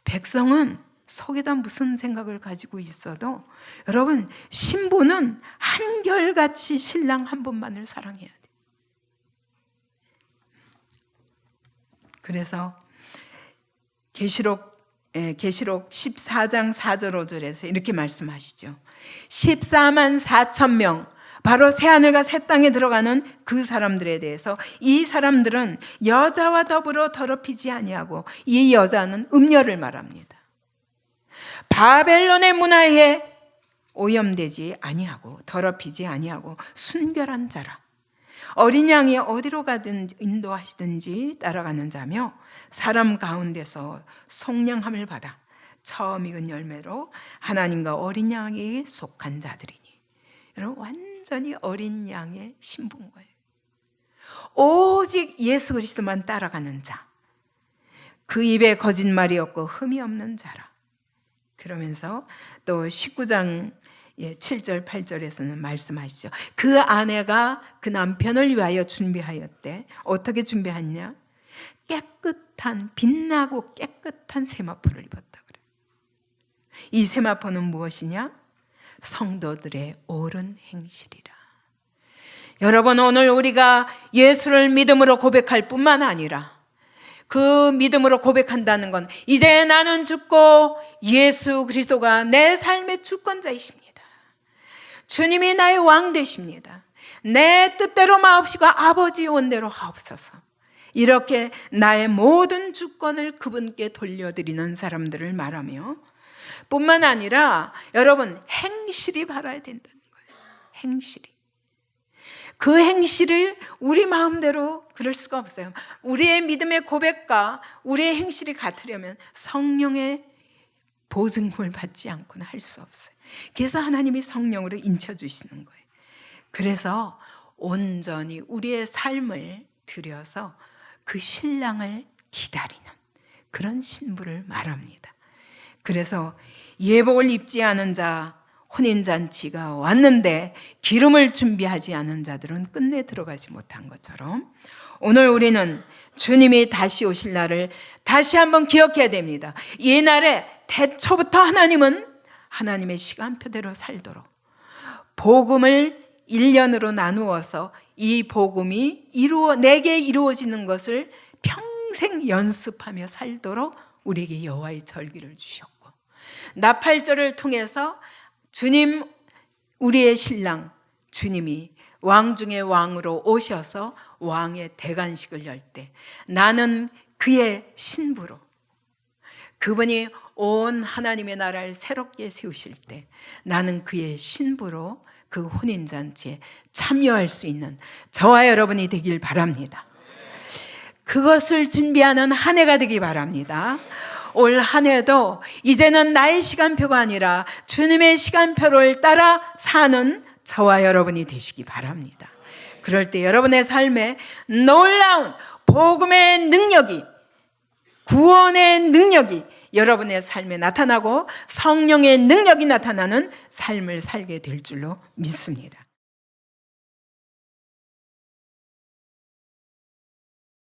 A: 백성은 속에다 무슨 생각을 가지고 있어도 여러분 신부는 한결같이 신랑 한 분만을 사랑해야 돼요. 그래서 계시록 14장 4절 5절에서 이렇게 말씀하시죠. 14만 4천 명 바로 새하늘과 새 땅에 들어가는 그 사람들에 대해서 이 사람들은 여자와 더불어 더럽히지 아니하고, 이 여자는 음녀를 말합니다. 바벨론의 문화에 오염되지 아니하고 더럽히지 아니하고 순결한 자라. 어린 양이 어디로 가든지 인도하시든지 따라가는 자며, 사람 가운데서 속량함을 받아 처음 익은 열매로 하나님과 어린 양에게 속한 자들이니. 여러분, 완전히 어린 양의 신분 거예요. 오직 예수 그리스도만 따라가는 자, 그 입에 거짓말이 없고 흠이 없는 자라. 그러면서 또 19장 7절 8절에서는 말씀하시죠. 그 아내가 그 남편을 위하여 준비하였대. 어떻게 준비했냐? 깨끗한, 빛나고 깨끗한 세마포를 입었다 그래요. 이 세마포는 무엇이냐? 성도들의 옳은 행실이라. 여러분, 오늘 우리가 예수를 믿음으로 고백할 뿐만 아니라, 그 믿음으로 고백한다는 건 이제 나는 죽고 예수 그리스도가 내 삶의 주권자이십니다. 주님이 나의 왕 되십니다. 내 뜻대로 마옵시고 아버지 원대로 하옵소서. 이렇게 나의 모든 주권을 그분께 돌려드리는 사람들을 말하며, 뿐만 아니라 여러분, 행실이 바라야 된다는 거예요. 행실이. 그 행실을 우리 마음대로 그럴 수가 없어요. 우리의 믿음의 고백과 우리의 행실이 같으려면 성령의 보증금을 받지 않고는 할 수 없어요. 그래서 하나님이 성령으로 인쳐주시는 거예요. 그래서 온전히 우리의 삶을 들여서 그 신랑을 기다리는 그런 신부를 말합니다. 그래서 예복을 입지 않은 자, 혼인잔치가 왔는데 기름을 준비하지 않은 자들은 끝내 들어가지 못한 것처럼, 오늘 우리는 주님이 다시 오실 날을 다시 한번 기억해야 됩니다. 이 날에 태초부터 하나님은 하나님의 시간표대로 살도록 복음을 1년으로 나누어서 이 복음이 내게 이루어지는 것을 평생 연습하며 살도록 우리에게 여호와의 절기를 주셨고, 나팔절을 통해서 주님, 우리의 신랑 주님이 왕 중의 왕으로 오셔서 왕의 대관식을 열 때 나는 그의 신부로, 그분이 온 하나님의 나라를 새롭게 세우실 때 나는 그의 신부로 그 혼인잔치에 참여할 수 있는 저와 여러분이 되길 바랍니다. 그것을 준비하는 한 해가 되기 바랍니다. 올 한 해도 이제는 나의 시간표가 아니라 주님의 시간표를 따라 사는 저와 여러분이 되시기 바랍니다. 그럴 때 여러분의 삶에 놀라운 복음의 능력이, 구원의 능력이 여러분의 삶에 나타나고 성령의 능력이 나타나는 삶을 살게 될 줄로 믿습니다.